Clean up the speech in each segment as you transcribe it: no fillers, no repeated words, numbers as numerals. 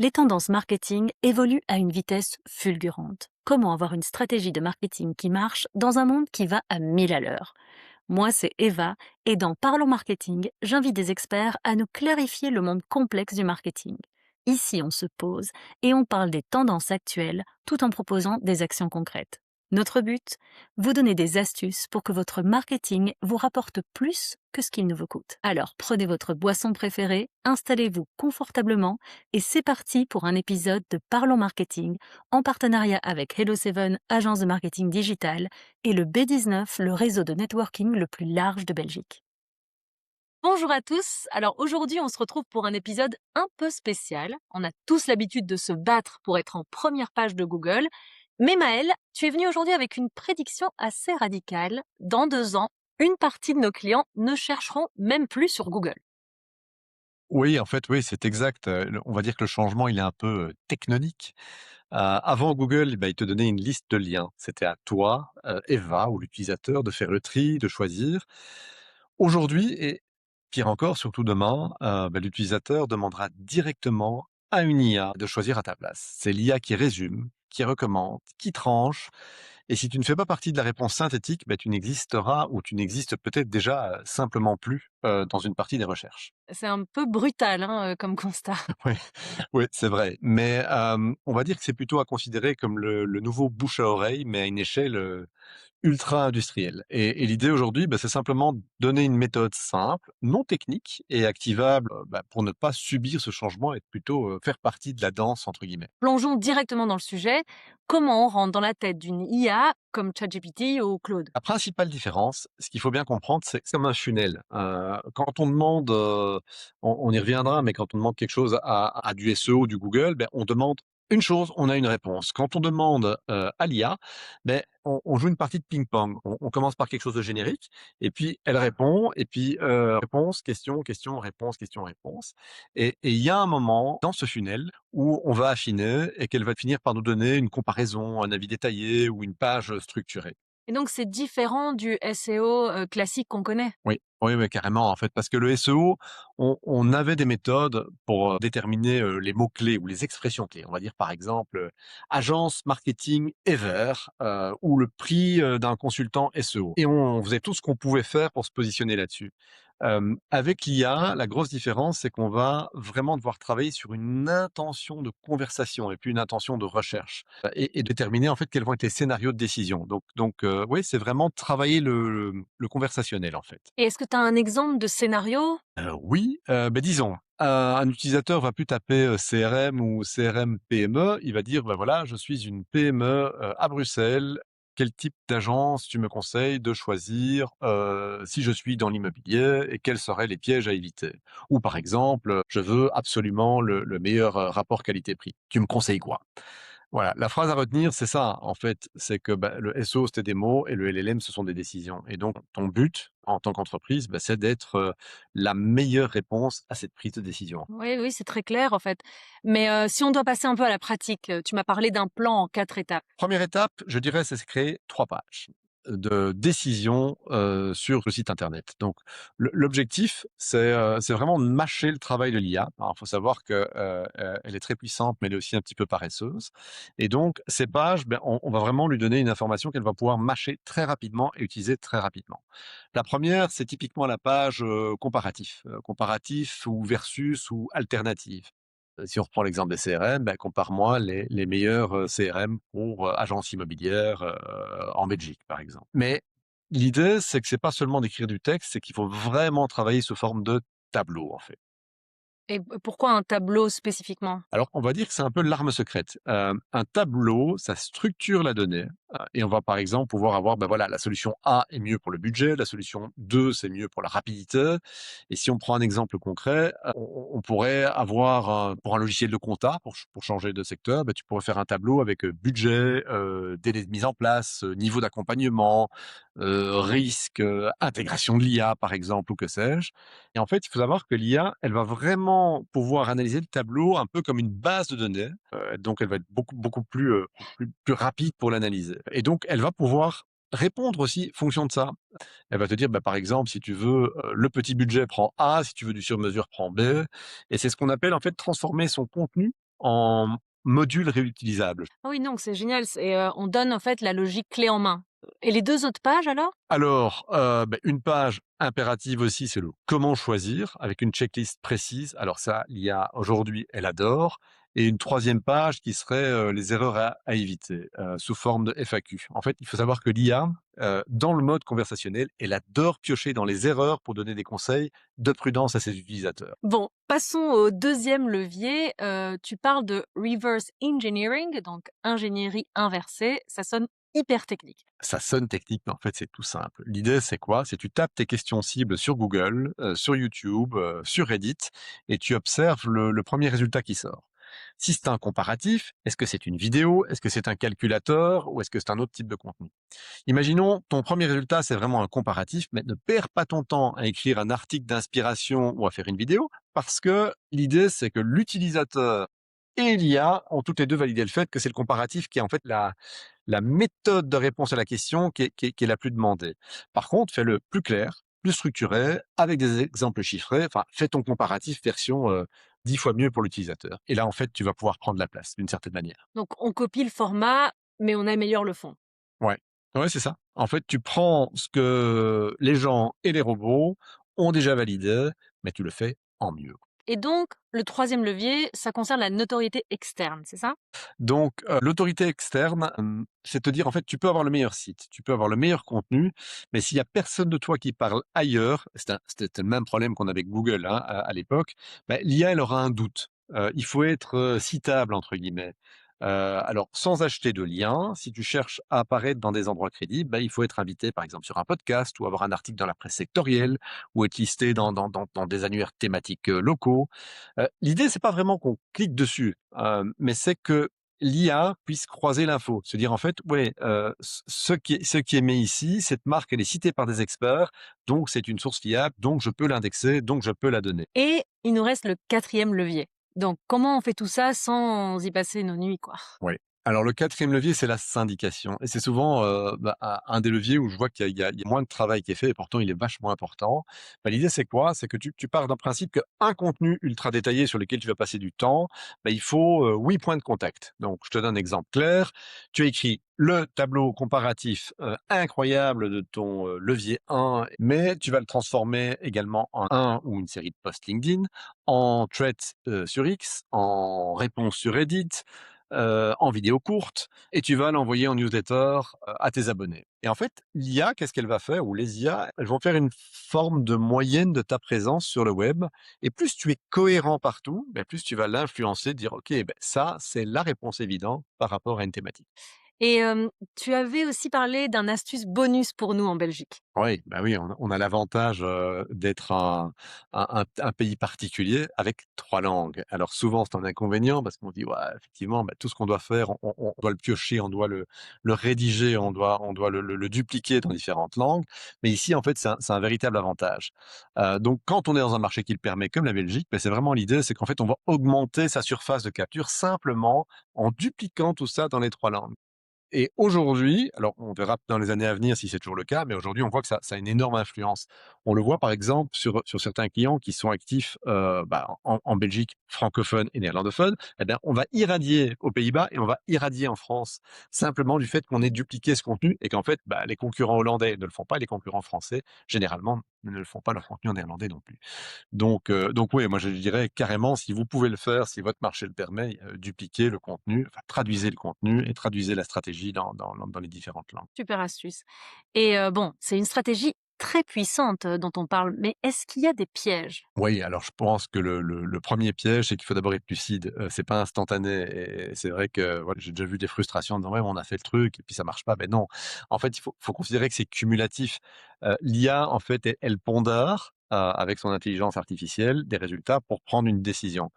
Les tendances marketing évoluent à une vitesse fulgurante. Comment avoir une stratégie de marketing qui marche dans un monde qui va à 1000 à l'heure? Moi, c'est Eva, et dans Parlons Marketing, j'invite des experts à nous clarifier le monde complexe du marketing. Ici, on se pose et on parle des tendances actuelles tout en proposant des actions concrètes. Notre but, vous donner des astuces pour que votre marketing vous rapporte plus que ce qu'il ne vous coûte. Alors prenez votre boisson préférée, installez-vous confortablement et c'est parti pour un épisode de Parlons Marketing en partenariat avec Hello7, agence de marketing digital, et le B19, le réseau de networking le plus large de Belgique. Bonjour à tous, alors aujourd'hui on se retrouve pour un épisode un peu spécial. On a tous l'habitude de se battre pour être en première page de Google, mais Maëlle, tu es venue aujourd'hui avec une prédiction assez radicale. Dans 2 ans, une partie de nos clients ne chercheront même plus sur Google. Oui, en fait, oui, c'est exact. On va dire que le changement, il est un peu, tectonique. Avant Google, il te donnait une liste de liens. C'était à toi, Eva ou l'utilisateur de faire le tri, de choisir. Aujourd'hui et pire encore, surtout demain, l'utilisateur demandera directement à une IA de choisir à ta place. C'est l'IA qui résume, qui recommande, qui tranche et si tu ne fais pas partie de la réponse synthétique, tu n'existeras ou tu n'existes peut-être déjà, simplement plus, dans une partie des recherches. C'est un peu brutal comme constat. Oui, oui, c'est vrai. Mais, on va dire que c'est plutôt à considérer comme le nouveau bouche à oreille, mais à une échelle, ultra industrielle. Et l'idée aujourd'hui, c'est simplement donner une méthode simple, non technique et activable, pour ne pas subir ce changement et plutôt, faire partie de «la danse» entre guillemets. Plongeons directement dans le sujet. Comment on rentre dans la tête d'une IA comme ChatGPT ou Claude? La principale différence, ce qu'il faut bien comprendre, c'est que c'est comme un funnel. Quand on demande, on y reviendra, mais quand on demande quelque chose à du SEO, du Google, on demande une chose, on a une réponse. Quand on demande, à l'IA, on joue une partie de ping-pong. On commence par quelque chose de générique et puis elle répond et puis, réponse, question, question, réponse, question, réponse et il y a un moment dans ce funnel où on va affiner et qu'elle va finir par nous donner une comparaison, un avis détaillé ou une page, structurée. Et donc c'est différent du SEO classique qu'on connaît. Oui, oui, oui, carrément, en fait, parce que le SEO, on avait des méthodes pour, déterminer, les mots-clés ou les expressions clés. On va dire, par exemple, agence marketing ever, ou le prix, d'un consultant SEO et on faisait tout ce qu'on pouvait faire pour se positionner là-dessus. Avec l'IA, la grosse différence, c'est qu'on va vraiment devoir travailler sur une intention de conversation et puis une intention de recherche, et déterminer, en fait, quels vont être les scénarios de décision. Donc, oui, c'est vraiment travailler le conversationnel, en fait. Et est-ce que tu as un exemple de scénario? Oui, disons, un utilisateur va plus taper, CRM ou CRM PME, il va dire: voilà, je suis une PME, à Bruxelles. Quel type d'agence tu me conseilles de choisir, si je suis dans l'immobilier et quels seraient les pièges à éviter?» Ou par exemple, «Je veux absolument le meilleur, rapport qualité-prix. Tu me conseilles quoi?» Voilà, la phrase à retenir, c'est ça, en fait, c'est que, le SEO, c'était des mots et le LLM, ce sont des décisions et donc ton but, en tant qu'entreprise, c'est d'être, la meilleure réponse à cette prise de décision. Oui, oui, c'est très clair en fait. Mais si on doit passer un peu à la pratique, tu m'as parlé d'un plan en 4 étapes. Première étape, je dirais, c'est de créer 3 pages de décision, sur le site internet. Donc l'objectif, c'est vraiment de mâcher le travail de l'IA. Alors, il faut savoir que, elle est très puissante, mais elle est aussi un petit peu paresseuse et donc ces pages, on va vraiment lui donner une information qu'elle va pouvoir mâcher très rapidement et utiliser très rapidement. La première, c'est typiquement la page, comparatif, comparatif ou versus ou alternative. Si on reprend l'exemple des CRM, compare-moi les meilleurs, CRM pour, agences immobilières, en Belgique, par exemple. Mais l'idée, c'est que c'est pas seulement d'écrire du texte, c'est qu'il faut vraiment travailler sous forme de tableau, en fait. Et pourquoi un tableau spécifiquement? Alors, on va dire que c'est un peu l'arme secrète. Un tableau, ça structure la donnée, et on va, par exemple, pouvoir avoir, voilà, la solution A est mieux pour le budget, la solution 2, c'est mieux pour la rapidité et si on prend un exemple concret, on pourrait avoir pour un logiciel de compta, pour changer de secteur, tu pourrais faire un tableau avec, budget, délai de mise en place, niveau d'accompagnement, risque, intégration de l'IA, par exemple, ou que sais-je et en fait, il faut savoir que l'IA, elle va vraiment pouvoir analyser le tableau un peu comme une base de données, donc elle va être beaucoup plus, plus rapide pour l'analyser et donc elle va pouvoir répondre aussi fonction de ça. Elle va te dire, par exemple, si tu veux, le petit budget, prends A, si tu veux du sur mesure, prends B et c'est ce qu'on appelle, en fait, transformer son contenu en modules réutilisables. Ah oui, donc c'est génial, on donne en fait la logique clé en main. Et les 2 autres pages alors? Alors, une page impérative aussi, c'est le comment choisir avec une checklist précise. Alors ça, l'IA aujourd'hui, elle adore et une troisième page qui serait, les erreurs à éviter, sous forme de FAQ. En fait, il faut savoir que l'IA, dans le mode conversationnel, elle adore piocher dans les erreurs pour donner des conseils de prudence à ses utilisateurs. Bon, passons au deuxième levier, tu parles de reverse engineering, donc ingénierie inversée, ça sonne hyper technique. Ça sonne technique, mais en fait, c'est tout simple. L'idée, c'est quoi? C'est tu tapes tes questions cibles sur Google, sur YouTube, sur Reddit et tu observes le 1er résultat qui sort. Si c'est un comparatif, est-ce que c'est une vidéo? Est-ce que c'est un calculateur? Ou est-ce que c'est un autre type de contenu? Imaginons, ton premier résultat, c'est vraiment un comparatif, mais ne perds pas ton temps à écrire un article d'inspiration ou à faire une vidéo, parce que l'idée, c'est que l'utilisateur et l'IA ont toutes les deux validé le fait que c'est le comparatif qui est en fait la méthode de réponse à la question qui est la plus demandée. Par contre, fais-le plus clair, plus structuré, avec des exemples chiffrés. Enfin, fais ton comparatif version 10 fois mieux pour l'utilisateur. Et là, en fait, tu vas pouvoir prendre la place d'une certaine manière. Donc on copie le format, mais on améliore le fond. Ouais, ouais, c'est ça. En fait, tu prends ce que les gens et les robots ont déjà validé, mais tu le fais en mieux. Et donc le troisième levier, ça concerne la notoriété externe, c'est ça? Donc, l'autorité externe, c'est te dire, en fait, tu peux avoir le meilleur site, tu peux avoir le meilleur contenu, mais s'il y a personne de toi qui parle ailleurs, c'était le même problème qu'on avait avec Google, hein, à l'époque, bah, l'IA, elle aura un doute. Il faut être, «citable» entre guillemets. Alors sans acheter de lien, si tu cherches à apparaître dans des endroits crédibles, bah, il faut être invité, par exemple, sur un podcast ou avoir un article dans la presse sectorielle ou être listé dans des annuaires thématiques, locaux. L'idée, c'est pas vraiment qu'on clique dessus, mais c'est que l'IA puisse croiser l'info, se dire en fait, ouais, ce qui est mis ici, cette marque, elle est citée par des experts, donc c'est une source fiable, donc je peux l'indexer, donc je peux la donner. Et il nous reste le quatrième levier. Donc comment on fait tout ça sans y passer nos nuits, quoi? Oui. Alors le quatrième levier, c'est la syndication et c'est souvent, un des leviers où je vois qu'il y a moins de travail qui est fait et pourtant il est vachement important. Bah, l'idée c'est quoi? C'est que tu pars d'un principe qu'un contenu ultra détaillé sur lequel tu vas passer du temps, bah, il faut, 8 points de contact. Donc je te donne un exemple clair, tu as écrit le tableau comparatif, incroyable de ton, levier 1, mais tu vas le transformer également en un ou une série de posts LinkedIn, en thread, sur X, en réponse sur Reddit, en vidéo courte et tu vas l'envoyer en newsletter, à tes abonnés. Et en fait, l'IA, qu'est-ce qu'elle va faire ou les IA, elles vont faire une forme de moyenne de ta présence sur le web et plus tu es cohérent partout, plus tu vas l'influencer, dire: «OK, ça, c'est la réponse évidente par rapport à une thématique». Et tu avais aussi parlé d'un astuce bonus pour nous en Belgique. Oui, bah oui, on a l'avantage, d'être un pays particulier avec 3 langues. Alors souvent, c'est un inconvénient parce qu'on dit: «Ouais, effectivement, tout ce qu'on doit faire, on doit le piocher, on doit le rédiger, on doit le dupliquer dans différentes langues». Mais ici, en fait, c'est un véritable avantage. Donc quand on est dans un marché qui le permet, comme la Belgique, c'est vraiment l'idée, c'est qu'en fait, on va augmenter sa surface de capture simplement en dupliquant tout ça dans les 3 langues. Et aujourd'hui, alors on verra dans les années à venir si c'est toujours le cas, mais aujourd'hui on voit que ça a une énorme influence. On le voit par exemple sur certains clients qui sont actifs, en Belgique francophone et néerlandophone, on va irradier aux Pays-Bas et on va irradier en France. Simplement du fait qu'on ait dupliqué ce contenu et qu'en fait, les concurrents hollandais ne le font pas et les concurrents français, généralement, ne le font pas leur contenu en néerlandais non plus. Donc oui, moi je dirais carrément, si vous pouvez le faire, si votre marché le permet, dupliquez le contenu, enfin traduisez le contenu et traduisez la stratégie dans les différentes langues. Super astuce. Et bon, c'est une stratégie très puissante, dont on parle, mais est-ce qu'il y a des pièges? Oui, alors je pense que le 1er piège, c'est qu'il faut d'abord être lucide, c'est pas instantané et c'est vrai que voilà, j'ai déjà vu des frustrations en disant: «Ouais, on a fait le truc et puis ça marche pas». Ben non, en fait, il faut considérer que c'est cumulatif. L'IA, en fait, elle pondère, avec son intelligence artificielle, des résultats pour prendre une décision.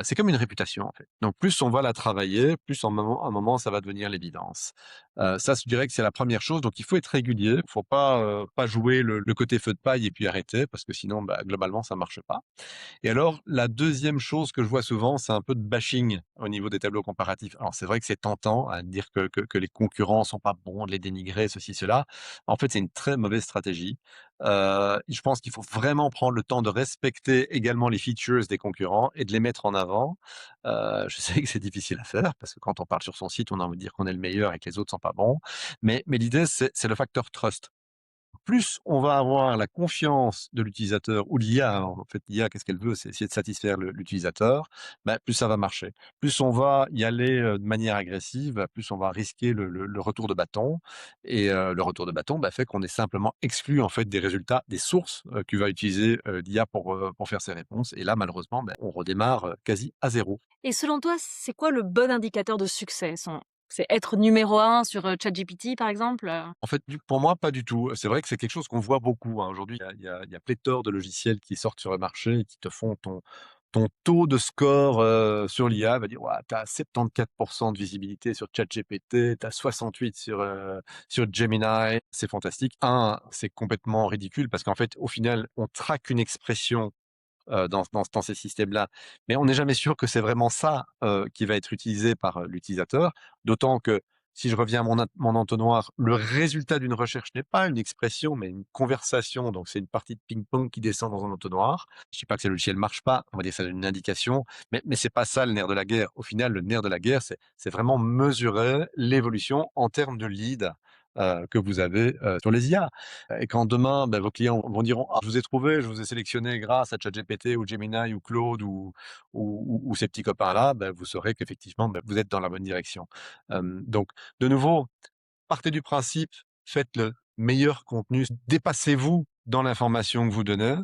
C'est comme une réputation, en fait. Donc plus on va la travailler, plus un moment ça va devenir l'évidence. Ça, je dirais que c'est la première chose, donc il faut être régulier. Il faut pas jouer le côté feu de paille et puis arrêter parce que sinon, globalement, ça marche pas. Et alors, la deuxième chose que je vois souvent, c'est un peu de bashing au niveau des tableaux comparatifs. Alors, c'est vrai que c'est tentant à dire que les concurrents sont pas bons, de les dénigrer, ceci, cela. En fait, c'est une très mauvaise stratégie. Je pense qu'il faut vraiment prendre le temps de respecter également les features des concurrents et de les mettre en avant. Je sais que c'est difficile à faire parce que quand on parle sur son site, on a envie de dire qu'on est le meilleur et que les autres sont pas bons. Mais l'idée, c'est le facteur trust. Plus on va avoir la confiance de l'utilisateur ou l'IA, hein, en fait, l'IA, qu'est-ce qu'elle veut? C'est essayer de satisfaire l'utilisateur, bah, plus ça va marcher. Plus on va y aller, de manière agressive, bah, plus on va risquer le retour de bâton et le retour de bâton, bah, fait qu'on est simplement exclu, en fait, des résultats, des sources, que va utiliser, l'IA pour faire ses réponses et là, malheureusement, bah, on redémarre, quasi à zéro. Et selon toi, c'est quoi le bon indicateur de succès? C'est être numéro un sur, ChatGPT, par exemple? En fait, du pour moi, pas du tout. C'est vrai que c'est quelque chose qu'on voit beaucoup, hein. Aujourd'hui, il y a pléthore de logiciels qui sortent sur le marché et qui te font ton taux de score, sur l'IA, va dire: «Ouah, tu as 74 de visibilité sur ChatGPT, tu as 68 sur Gemini». C'est fantastique. C'est complètement ridicule parce qu'en fait, au final, on traque une expression dans ces systèmes-là. Mais on n'est jamais sûr que c'est vraiment ça, qui va être utilisé par, l'utilisateur. D'autant que si je reviens à mon entonnoir, le résultat d'une recherche n'est pas une expression, mais une conversation. Donc c'est une partie de ping-pong qui descend dans un entonnoir. Je dis pas que ce logiciel marche pas, on va dire que ça donne une indication, mais c'est pas ça le nerf de la guerre. Au final, le nerf de la guerre, c'est vraiment mesurer l'évolution en termes de lead, que vous avez, sur les IA. Et quand demain, bah, vos clients vont dire: «Ah, je vous ai trouvé, je vous ai sélectionné grâce à ChatGPT ou Gemini ou Claude ou ces petits copains-là», bah, vous saurez qu'effectivement, bah, vous êtes dans la bonne direction. Donc de nouveau, partez du principe, faites le meilleur contenu, dépassez-vous dans l'information que vous donnez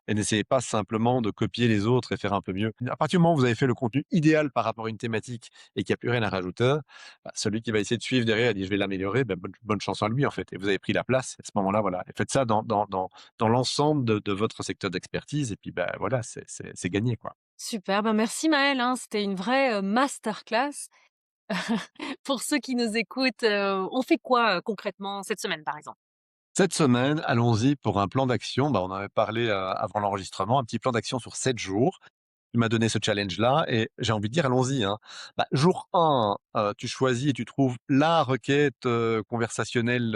et n'essayez pas simplement de copier les autres et faire un peu mieux. À partir du moment où vous avez fait le contenu idéal par rapport à une thématique et qu'il n'y a plus rien à rajouter, bah, celui qui va essayer de suivre derrière et dit: «Je vais l'améliorer», bah, bonne chance à lui, en fait et vous avez pris la place. À ce moment-là, voilà et faites ça dans l'ensemble de votre secteur d'expertise et puis, bah, voilà, c'est gagné, quoi. Super, ben, merci Maëlle, hein, c'était une vraie, masterclass. Pour ceux qui nous écoutent, on fait quoi, concrètement cette semaine, par exemple? Cette semaine, allons-y pour un plan d'action. Bah, on en avait parlé, avant l'enregistrement, un petit plan d'action sur 7 jours. Il m'a donné ce challenge-là et j'ai envie de dire allons-y, hein. Bah, jour 1, tu choisis et tu trouves la requête, conversationnelle,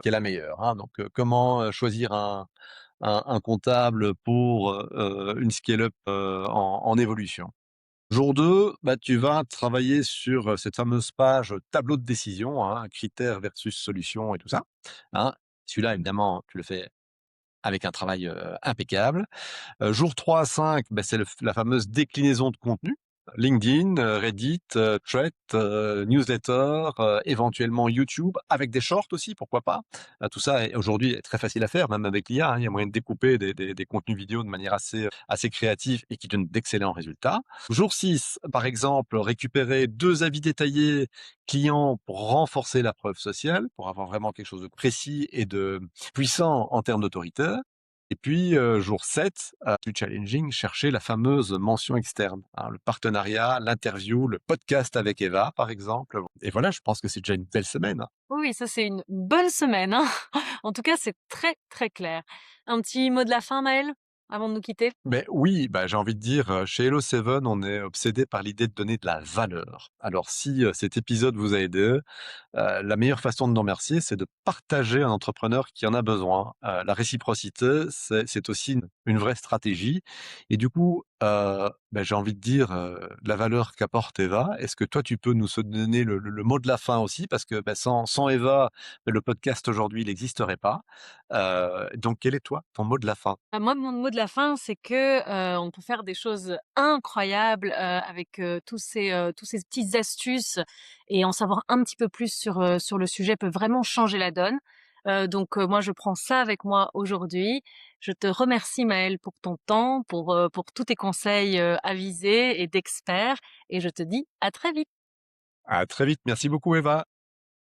qui est la meilleure, hein. Donc, comment, choisir un comptable pour, une scale-up, en évolution. Jour 2, bah, tu vas travailler sur, cette fameuse page tableau de décision, hein, critères versus solutions et tout ça, hein. Celui-là évidemment, tu le fais avec un travail, impeccable. Jour 3 à 5, bah, c'est la fameuse déclinaison de contenu. LinkedIn, Reddit, Threads, newsletter, éventuellement YouTube, avec des shorts aussi, pourquoi pas. Tout ça est aujourd'hui est très facile à faire, même avec l'IA, hein. Il y a moyen de découper des contenus vidéo de manière assez créative et qui donne d'excellents résultats. Jour 6, par exemple, récupérer 2 avis détaillés clients pour renforcer la preuve sociale, pour avoir vraiment quelque chose de précis et de puissant en termes d'autorité. Et puis, jour 7, plus challenging, chercher la fameuse mention externe, hein, le partenariat, l'interview, le podcast avec Eva, par exemple. Et voilà, je pense que c'est déjà une belle semaine, hein. Oui, oui, ça c'est une bonne semaine, hein. En tout cas, c'est très, très clair. Un petit mot de la fin, Maëlle, avant de nous quitter? Mais oui, bah, j'ai envie de dire, chez Hello Seven, on est obsédé par l'idée de donner de la valeur. Alors si, cet épisode vous a aidé, la meilleure façon de nous remercier, c'est de partager un entrepreneur qui en a besoin. La réciprocité, c'est aussi une vraie stratégie et du coup, bah, j'ai envie de dire, la valeur qu'apporte Eva, est-ce que toi, tu peux nous se donner le mot de la fin aussi? Parce que, bah, sans Eva, le podcast aujourd'hui, il n'existerait pas. Donc quel est toi, ton mot de la fin? Bah, moi, mon mot de la fin, c'est que, on peut faire des choses incroyables, avec, tous ces petites astuces et en savoir un petit peu plus sur le sujet peut vraiment changer la donne. Donc, moi, je prends ça avec moi aujourd'hui. Je te remercie Maëlle pour ton temps, pour tous tes conseils, avisés et d'experts et je te dis à très vite. À très vite. Merci beaucoup, Eva.